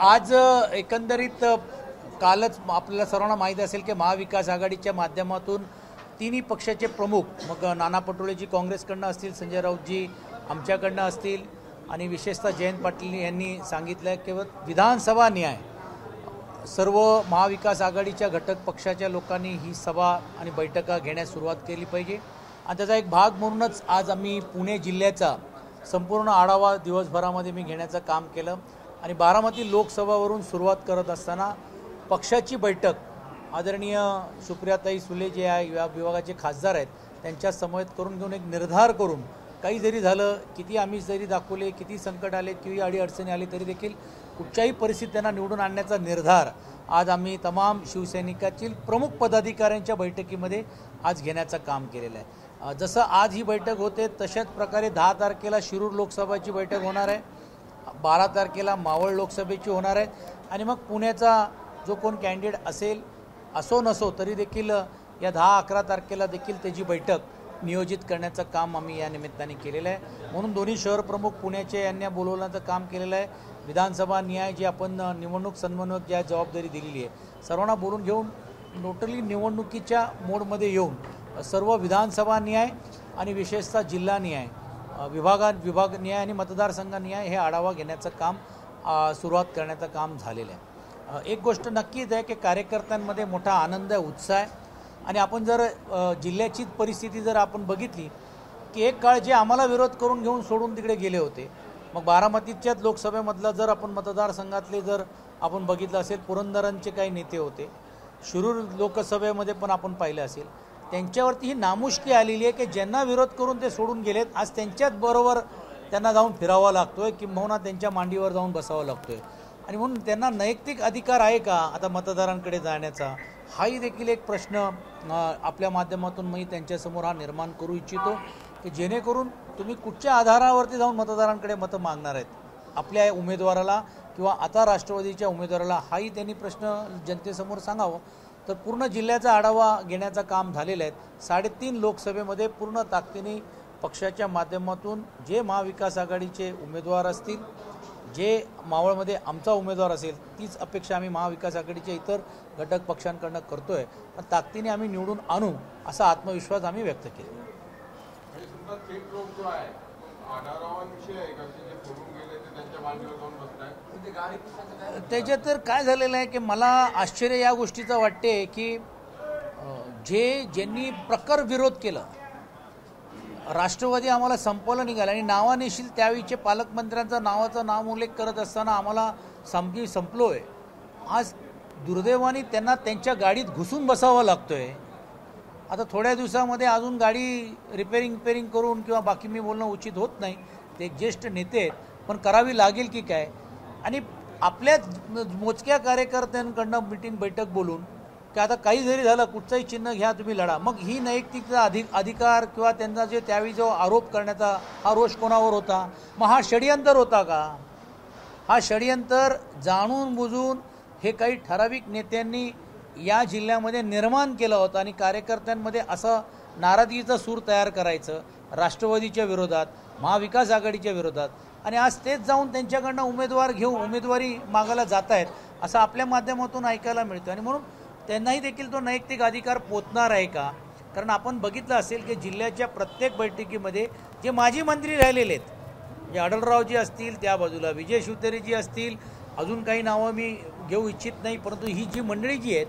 आज एकंदरीत कालच आपल्याला सर्वांना माहीत असेल की महाविकास आघाडीच्या माध्यमातून तिन्ही पक्षाचे प्रमुख मग नाना पटोलेजी काँग्रेसकडनं असतील, संजय राऊतजी आमच्याकडनं असतील आणि विशेषतः जयंत पाटील यांनी सांगितलं आहे की विधानसभा न्याय सर्व महाविकास आघाडीच्या घटक पक्षाच्या लोकांनी ही सभा आणि बैठका घेण्यास सुरुवात केली पाहिजे आणि त्याचा एक भाग म्हणूनच आज आम्ही पुणे जिल्ह्याचा संपूर्ण आढावा दिवसभरामध्ये मी घेण्याचं काम केलं आणि बारामती लोकसभावरून सुरुवात करत असताना पक्षाची बैठक आदरणीय सुप्रियाताई सुले जे आहे या विभागाचे खासदार आहेत त्यांच्या समवेत करून घेऊन एक निर्धार करून काही जरी झालं, किती आमिष जरी दाखवले, किती संकट आले, किती अडीअडचणी आली तरी देखील कुठच्याही परिस्थितीत त्यांना निवडून आणण्याचा निर्धार आज आम्ही तमाम शिवसैनिकातील प्रमुख पदाधिकाऱ्यांच्या बैठकीमध्ये आज घेण्याचं काम केलेलं आहे। जसं आज ही बैठक होते तशाच प्रकारे 10 तारखेला शिरूर लोकसभाची बैठक होणार आहे, 12 तारखेला मावळ लोकसभेची होणार आहे आणि मग पुण्याचा जो कोण कॅन्डिडेट असेल असो नसो तरी देखील या 10-11 तारखेला देखील त्याची बैठक नियोजित करण्याचं काम आम्ही या निमित्ताने केलेलं आहे। म्हणून दोन्ही शहर प्रमुख पुण्याचे यांना बोलवण्याचं काम केलेलं आहे। विधानसभा न्याय जी आपण निवडणूक समन्वयक ज्या जबाबदारी दिलेली आहे सर्वांना बोलून घेऊन टोटली निवडणुकीच्या मोडमध्ये येऊन सर्व विधानसभा न्याय आणि विशेषतः जिल्हा न्याय विभाग न्याय आणि मतदारसंघ न्याय हे आढावा घेण्याचं काम सुरुवात करण्याचं काम झालेलं आहे। एक गोष्ट नक्कीच आहे की कार्यकर्त्यांमध्ये मोठा आनंद आहे, उत्साह आहे आणि आपण जर जिल्ह्याची परिस्थिती जर आपण बघितली की एक काळ जे आम्हाला विरोध करून घेऊन सोडून तिकडे गेले होते, मग बारामतीच्याच लोकसभेमधला जर आपण मतदारसंघातले जर आपण बघितलं असेल पुरंदरांचे काही नेते होते, शिरूर लोकसभेमध्ये पण आपण पाहिलं असेल त्यांच्यावरती ही नामुष्की आलेली आहे की ज्यांना विरोध करून ते सोडून गेलेत आज त्यांच्याच बरोबर त्यांना जाऊन फिरावा लागतोय किंबहुना त्यांच्या मांडीवर जाऊन बसावं लागतोय आणि म्हणून त्यांना नैतिक अधिकार आहे का आता मतदारांकडे जाण्याचा, हाही देखील एक प्रश्न आपल्या माध्यमातून मी त्यांच्यासमोर हा निर्माण करू इच्छितो की जेणेकरून तुम्ही कुठच्या आधारावरती जाऊन मतदारांकडे मतं मागणार आहेत, आपल्या उमेदवाराला किंवा आता राष्ट्रवादीच्या उमेदवाराला, हाही त्यांनी प्रश्न जनतेसमोर सांगावं। तर पूर्ण जिल्ह्याचा आढावा घेण्याचं काम झालेलं आहे। 3.5 लोकसभेमध्ये पूर्ण ताकदीने पक्षाच्या माध्यमातून जे महाविकास आघाडीचे उमेदवार असतील, जे मावळमध्ये आमचा उमेदवार असेल तीच अपेक्षा आम्ही महाविकास आघाडीच्या इतर घटक पक्षांकडून करतोय, पण ताकदीने आम्ही निवडून आणू असा आत्मविश्वास आम्ही व्यक्त केला। त्याच्यात तर काय झालेलं आहे की मला आश्चर्य या गोष्टीचं वाटते की ज्यांनी प्रखर विरोध केला, राष्ट्रवादी आम्हाला संपवलं निघालं आणि नावानिशील त्यावेळीचे पालकमंत्र्यांचा नाव उल्लेख करत असताना आम्हाला संपलोय, आज दुर्दैवाने त्यांना त्यांच्या गाडीत घुसून बसावं लागतोय। आता थोड्या दिवसामध्ये अजून गाडी रिपेरिंग करून किंवा बाकी मी बोलणं उचित होत नाही, ते एक ज्येष्ठ नेते आहेत, पण करावी लागेल की काय आणि आपल्या मोजक्या कार्यकर्त्यांकडनं बैठक बोलून की आता काही जरी झालं कुठचंही चिन्ह घ्या तुम्ही लढा, मग ही नैतिकता अधिकार किंवा त्यांचा जे त्यावेळी जो आरोप करण्याचा हा रोष कोणावर होता, मग हा षडयंत्र होता का? हा षडयंत्र जाणून बुजून हे काही ठराविक नेत्यांनी या जिल्ह्यामध्ये निर्माण केलं होतं आणि कार्यकर्त्यांमध्ये असं नाराजगीचा सूर तयार करायचं राष्ट्रवादीच्या विरोधात, महाविकास आघाडीच्या विरोधात आणि आज तेच जाऊन त्यांच्याकडनं उमेदवार घेऊन उमेदवारी मागायला जात आहेत असं आपल्या माध्यमातून ऐकायला मिळतं आणि म्हणून त्यांनाही देखील तो नैतिक अधिकार पोचणार आहे का? कारण आपण बघितलं असेल की जिल्ह्याच्या प्रत्येक बैठकीमध्ये जे माजी मंत्री राहिलेले आहेत, जे आढळरावजी असतील, त्या बाजूला विजय शिवतरेजी असतील, अजून काही नावं मी घेऊ इच्छित नाही, परंतु ही जी मंडळी जी आहेत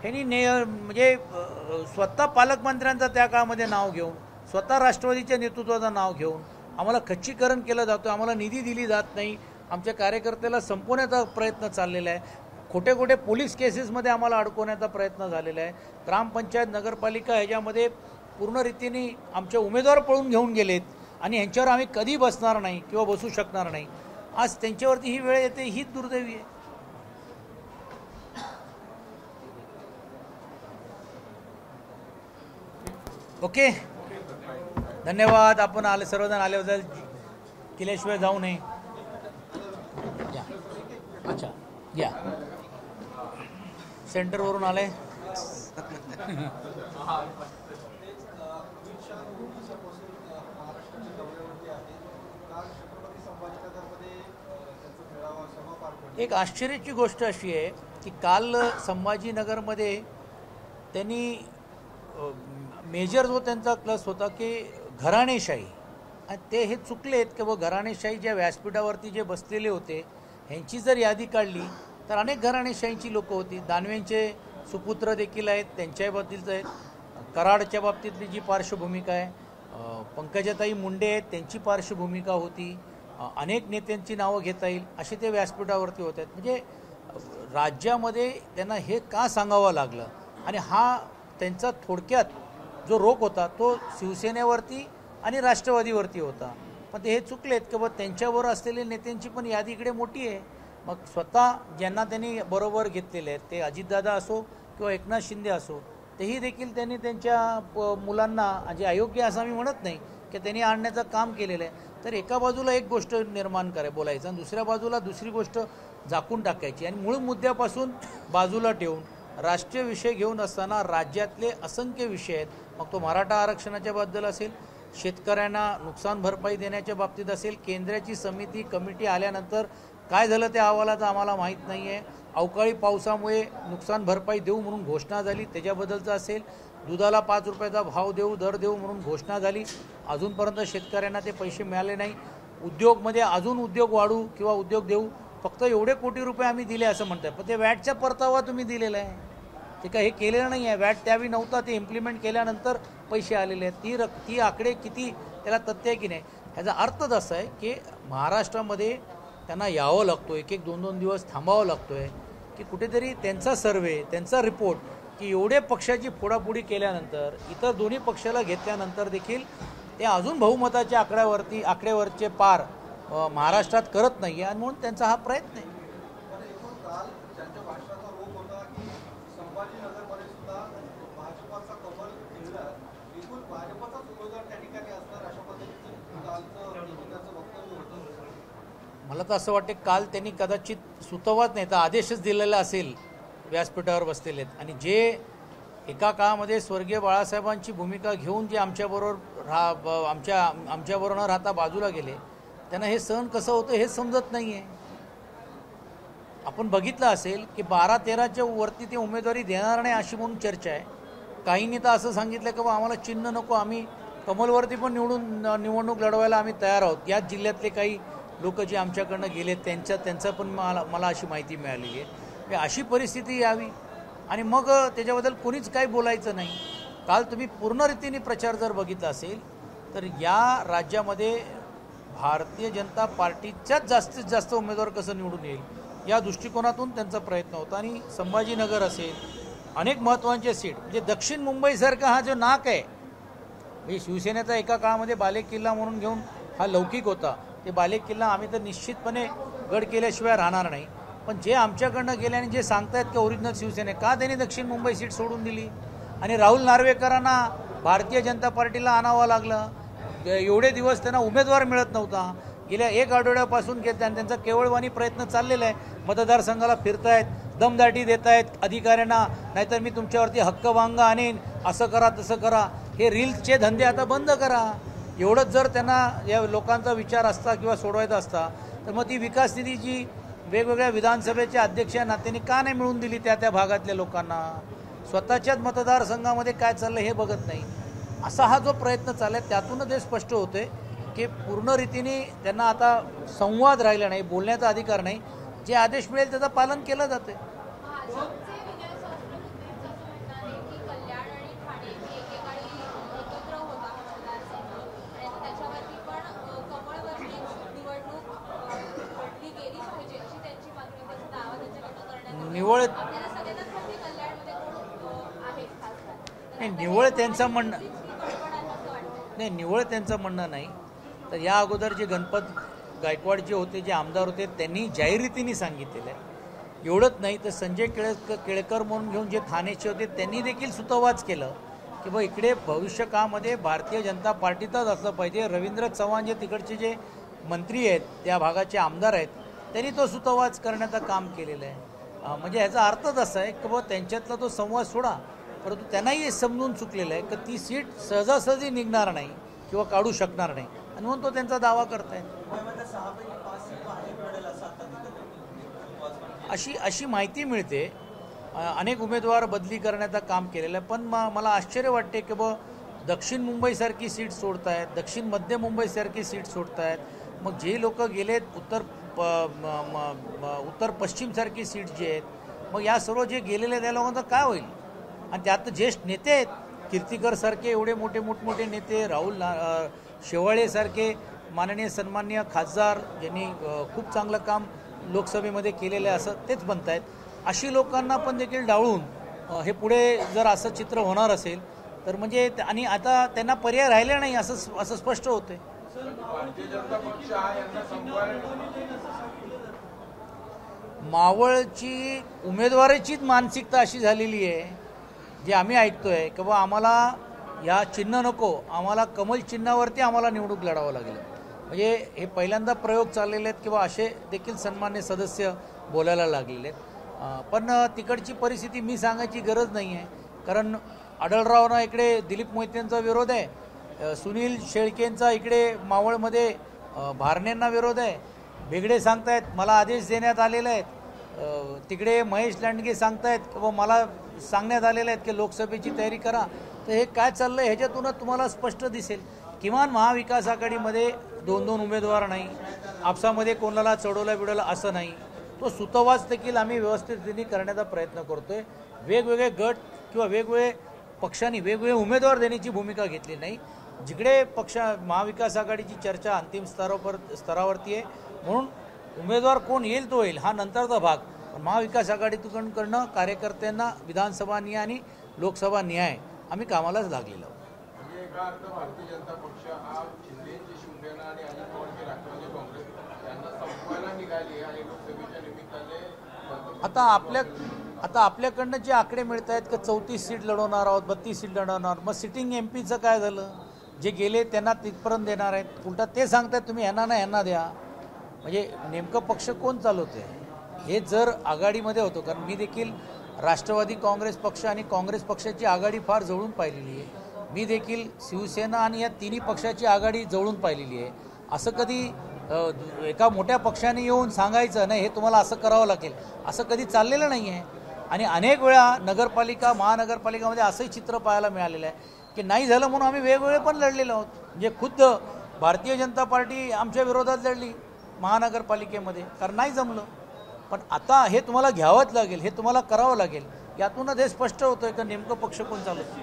ह्यांनी म्हणजे स्वतः पालकमंत्र्यांचं त्या काळामध्ये नाव घेऊन, स्वतः राष्ट्रवादीच्या नेतृत्वाचं नाव घेऊन आम्हाला खच्चीकरण केलं जातं, आम्हाला निधी दिली जात नाही, आमच्या कार्यकर्त्याला संपवण्याचा प्रयत्न चाललेला आहे, खोटे पोलीस केसेसमध्ये आम्हाला अडकवण्याचा प्रयत्न झालेला आहे, ग्रामपंचायत नगरपालिका ह्याच्यामध्ये पूर्ण रीतीने आमचे उमेदवार पळून घेऊन गेलेत आणि ह्यांच्यावर आम्ही कधी बसणार नाही किंवा बसू शकणार नाही। आज त्यांच्यावरती ही वेळ येते, हीच दुर्दैवी आहे। ओके, धन्यवाद। आपण सर्वजण आल्याबद्दल केल्याशिवाय जाऊ नये। अच्छा या सेंटरवरून आले छत्रपती संभाजीनगरमध्ये त्यांचा मेळावा सभा पार पडली। एक आश्चर्याची गोष्ट अशी आहे की काल संभाजीनगरमध्ये त्यांनी मेजर जो त्यांचा क्लस होता की घराणेशाही, आणि ते हे चुकलेत की व घराणेशाही ज्या व्यासपीठावरती जे बसलेले होते ह्यांची जर यादी काढली तर अनेक घराणेशाहीची लोकं होती. दानवेंचे सुपुत्र देखील आहेत, त्यांच्या बाबतीत आहेत. कराडच्या बाबतीतली जी पार्श्वभूमिका आहे, पंकजाताई मुंडे आहेत, त्यांची पार्श्वभूमिका होती. अनेक नेत्यांची नावं घेता येईल असे ते व्यासपीठावरती होत आहेत. म्हणजे राज्यामध्ये त्यांना हे का सांगावं लागलं, आणि हा त्यांचा थोडक्यात जो रोख होता तो शिवसेनेवरती आणि राष्ट्रवादीवरती होता. पण ते हे चुकलेत की बा त्यांच्यावर असलेल्या नेत्यांची पण यादी इकडे मोठी आहे. मग स्वतः ज्यांना त्यांनी बरोबर घेतलेले आहेत, ते अजितदादा असो किंवा एकनाथ शिंदे असो, तेही देखील त्यांनी त्यांच्या मुलांना, जे अयोग्य असं आम्ही म्हणत नाही, की त्यांनी आणण्याचं काम केलेलं आहे. तर एका बाजूला एक गोष्ट निर्माण बोलायचं आणि दुसऱ्या बाजूला दुसरी गोष्ट झाकून टाकायची, आणि मूळ मुद्द्यापासून बाजूला ठेवून राष्ट्रीय विषय घेऊन असताना राज्यातले असंख्य विषय आहेत. मग तो मराठा आरक्षणाच्या बद्दल असेल, शेतकऱ्यांना नुकसान भरपाई देण्याच्या बाबतीत असेल, केंद्राची समिती कमिटी आल्यानंतर काय झालं त्या अहवालाचं आम्हाला माहीत नाही आहे, अवकाळी पावसामुळे नुकसान भरपाई देऊ म्हणून घोषणा झाली त्याच्याबद्दलचं असेल, दुधाला 5 रुपयाचा भाव देऊ, दर देऊ म्हणून घोषणा झाली, अजूनपर्यंत शेतकऱ्यांना ते पैसे मिळाले नाही. उद्योगमध्ये अजून उद्योग वाढू किंवा उद्योग देऊ, फक्त एवढे कोटी रुपये आम्ही दिले असं म्हणतात, पण ते वॅटचा परतावा तुम्ही दिलेला आहे, ते काय हे केलेलं नाही आहे. वॅट त्यावेळी नव्हता, ते इम्प्लिमेंट केल्यानंतर पैसे आलेले आहेत. ती आकडे किती त्याला तथ्य आहे की नाही. ह्याचा अर्थच असा आहे की महाराष्ट्रामध्ये त्यांना यावं लागतो, एक 2-2 दिवस थांबावं लागतो आहे की कुठेतरी त्यांचा सर्वे, त्यांचा रिपोर्ट, की एवढे पक्षाची फोडाफोडी केल्यानंतर, इतर दोन्ही पक्षाला घेतल्यानंतर देखील ते अजून बहुमताच्या आकड्यावरचे पार महाराष्ट्रात करत नाही आहे, आणि म्हणून त्यांचा हा प्रयत्न आहे. मला तर असं वाटतं काल त्यांनी कदाचित सुतोवाच नाही तर आदेशच दिलेला असेल व्यासपीठावर बसलेले आहेत, आणि जे एका काळामध्ये स्वर्गीय बाळासाहेबांची भूमिका घेऊन जे आमच्याबरोबर आमच्याबरोबर न राहता बाजूला गेले, त्यांना हे सहन कसं होतं हे समजत नाही आहे. आपण बघितलं असेल की 12-13च्या वरती ते उमेदवारी देणार नाही अशी म्हणून चर्चा आहे. काहींनी तर असं सांगितलं की बा आम्हाला चिन्ह नको, आम्ही कमलवरती पण निवडणूक लढवायला आम्ही तयार आहोत. याच जिल्ह्यातले काही लोक जे आमच्याकडनं गेले त्यांचं पण मला अशी माहिती मिळालेली आहे. अशी परिस्थिती यावी आणि मग त्याच्याबद्दल कोणीच काही बोलायचं नाही. काल तुम्ही पूर्ण रीतीने प्रचार जर बघितला असेल तर या राज्यामध्ये भारतीय जनता पार्टीच्याच जास्तीत जास्त उमेदवार कसं निवडून येईल या दृष्टिकोनातून त्यांचा प्रयत्न होता. आणि संभाजीनगर असेल, अनेक महत्त्वाचे सीट, म्हणजे दक्षिण मुंबईसारखा हा जो नाक आहे, म्हणजे शिवसेनेचा एका काळामध्ये बालेकिल्ला म्हणून घेऊन हा लौकिक होता. ते बालेकिल्ला आम्ही तर निश्चितपणे गड केल्याशिवाय राहणार नाही. पण जे आमच्याकडनं गेले आणि जे सांगतायत की ओरिजिनल शिवसेने, का त्यांनी दक्षिण मुंबई सीट सोडून दिली आणि राहुल नार्वेकरांना भारतीय जनता पार्टीला आणावं लागलं. एवढे दिवस त्यांना उमेदवार मिळत नव्हता. गेल्या 1 आठवड्यापासून त्यांचा केवळवाणी प्रयत्न चाललेला आहे. मतदारसंघाला फिरतायत, दमदाटी देत आहेत अधिकाऱ्यांना, नाहीतर मी तुमच्यावरती हक्कभंग आणेन, असं करा तसं करा. हे रील्सचे धंदे आता बंद करा. एवढंच जर त्यांना या लोकांचा विचार असता किंवा सोडवायचा असता तर मग ती विकास निधीची वेगवेगळ्या विधानसभेच्या अध्यक्ष या नात्याने का नाही मिळवून दिली त्या भागातल्या लोकांना. स्वतःच्याच मतदारसंघामध्ये काय चाललं हे बघत नाही. असा हा जो प्रयत्न चालला आहे त्यातूनच हे स्पष्ट होते की पूर्ण रीतीने त्यांना आता संवाद राहिला नाही, बोलण्याचा अधिकार नाही. जे आदेश मिळेल त्याचं पालन केलं जाते. निवळ त्यांचं म्हणणं नाही, निवळ त्यांचं म्हणणं नाही. तर या अगोदर जे गणपत गायकवाड जे होते, जे आमदार होते, त्यांनी जाहीररीतीने सांगितलेलं आहे. एवढंच नाही तर संजय केळकर म्हणून घेऊन जे ठाण्याचे होते त्यांनी देखील सुतोवाच केलं की बा इकडे भविष्य काळामध्ये भारतीय जनता पार्टीतच असलं पाहिजे. रवींद्र चव्हाण जे तिकडचे जे मंत्री आहेत, त्या भागाचे आमदार आहेत, त्यांनी तो सुतोवाच करण्याचं काम केलेलं आहे. म्हणजे ह्याचा अर्थच असा आहे की बाबा त्यांच्यातला तो संवाद सोडा, परंतु त्यांनाही हे समजून चुकलेलं आहे की ती सीट सहजासहजी निघणार नाही किंवा काढू शकणार नाही, आणि म्हणून तो त्यांचा दावा करतायत. अशी अशी माहिती मिळते। अनेक उमेदवार बदली करण्याचं काम केलेलं आहे, पण मला आश्चर्य वाटते की दक्षिण मुंबईसारखी सीट सोडतायत, दक्षिण मध्य मुंबईसारखी सीट सोडतायत। मग जे लोक गेलेत उत्तर पश्चिमसारखी सीट जे आहेत, मग या सर्व जे गेलेले त्या लोकांचं काय होईल? आणि त्यात ज्येष्ठ नेते आहेत, कीर्तिकरसारखे एवढे मोठे नेते, राहुल शेवाळेसारखे माननीय सन्माननीय खासदार ज्यांनी खूप चांगलं काम लोकसभेमध्ये केलेलं आहे, असं तेच म्हणतायत। अशी लोकांना पण देखील डावळून हे पुढे जर असं चित्र होणार असेल तर म्हणजे आणि आता त्यांना पर्याय राहिले नाही असं स्पष्ट होते। मावळची उमेदवाराचीच मानसिकता अशी झालेली आहे, जे आम्ही ऐकतोय की आम्हाला या चिन्ह नको, आम्हाला कमल चिन्हावरती आम्हाला निवडणूक लढावं लागेल। म्हणजे हे पहिल्यांदा प्रयोग चाललेले आहेत किंवा असे देखील सन्मान्य सदस्य बोलायला लागलेले आहेत। पण तिकडची परिस्थिती मी सांगायची गरज नाही आहे, कारण आढळरावना इकडे दिलीप मोहितेंचा विरोध आहे, सुनील शेळकेंचा इकडे मावळमध्ये भारनेंना विरोध आहे, भेगडे सांगतायत मला आदेश देण्यात आलेले आहेत, तिकडे महेश लांडगे सांगतायत की मला सांगण्यात आलेलं आहे की लोकसभेची तयारी करा। तर हे काय चाललं आहे ह्याच्यातूनच तुम्हाला स्पष्ट दिसेल। किमान महाविकास आघाडीमध्ये दोन उमेदवार नाही, आपसामध्ये कोणाला चढवलं असं नाही, तो सुतोवाच देखील आम्ही व्यवस्थितपणे करण्याचा प्रयत्न करतोय। वेगवेगळे गट किंवा वेगवेगळे पक्षांनी वेगवेगळे उमेदवार देण्याची भूमिका घेतली नाही। जिकडे महाविकास आघाडीची चर्चा अंतिम स्तरावरती आहे, म्हणून उमेदवार कोण येईल तो येईल हा नंतरचा भाग। महाविकास आघाडीकडून कार्यकर्त्यांना विधानसभा न्याय आणि लोकसभा न्याय आम्ही कामालाच लागलेलो आहोत। भारतीय जनता पक्ष हा शिंदेची शिवसेना आणि अजित पवारची राष्ट्रवादी काँग्रेस यांना संपवायला निघाली आणि लोकसभेच्या निमित्ताने आता आपल्याकडनं जे आकडे मिळत आहेत की 34 सीट लढवणार आहोत, 32 सीट लढवणार, मग सिटिंग एमपीचं काय झालं? जे गेले त्यांना तिथपर्यंत देणार आहेत, उलटा ते सांगतायत तुम्ही ह्यांना द्या। म्हणजे नेमकं पक्ष कोण चालवते हे जर आघाडीमध्ये होतो, कारण मी देखील राष्ट्रवादी काँग्रेस पक्ष आणि काँग्रेस पक्षाची आघाडी फार जवळून पाहिलेली आहे, मी देखील शिवसेना आणि या तिन्ही पक्षाची आघाडी जवळून पाहिलेली आहे। असं कधी एका मोठ्या पक्षाने येऊन सांगायचं नाही हे तुम्हाला असं करावं लागेल असं कधी चाललेलं नाही आहे। आणि अनेक वेळा नगरपालिका महानगरपालिकामध्ये असंही चित्र पाहायला मिळालेलं आहे की नाही झालं म्हणून आम्ही वेगवेगळे पण लढलेलो आहोत। म्हणजे खुद्द भारतीय जनता पार्टी आमच्या विरोधात लढली महानगरपालिकेमध्ये, कारण नाही जमलं। पण आता हे तुम्हाला घ्यावंच लागेल, हे तुम्हाला करावं लागेल, यातूनच हे स्पष्ट होतंय की नेमकं पक्ष कोण चालवतं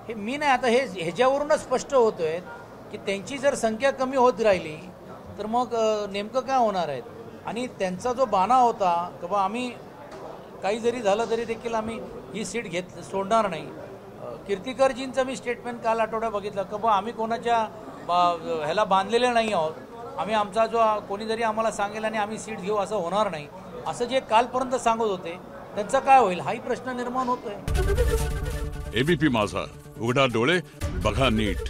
हे मी नाही। आता हे ह्याच्यावरूनच स्पष्ट होतोय की त्यांची जर संख्या कमी होत राहिली तर मग नेमकं काय होणार आहे। आणि त्यांचा जो बाणा होता की आम्ही काही जरी झालं तरी देखील आम्ही ही सीट सोडणार नाही। कीर्तिकरजींचं मी स्टेटमेंट काल आठवड्यात बघितलं की आम्ही कोणाच्या ह्याला बांधलेले नाही आहोत, आम्ही आमचा जो कोणी जरी आम्हाला सांगेल आणि आम्ही सीट घेऊ असं होणार नाही, असं जे कालपर्यंत सांगत होते त्यांचं काय होईल हाही प्रश्न निर्माण होतोय। एबीपी माझा, उघडा डोळे बघा नीट।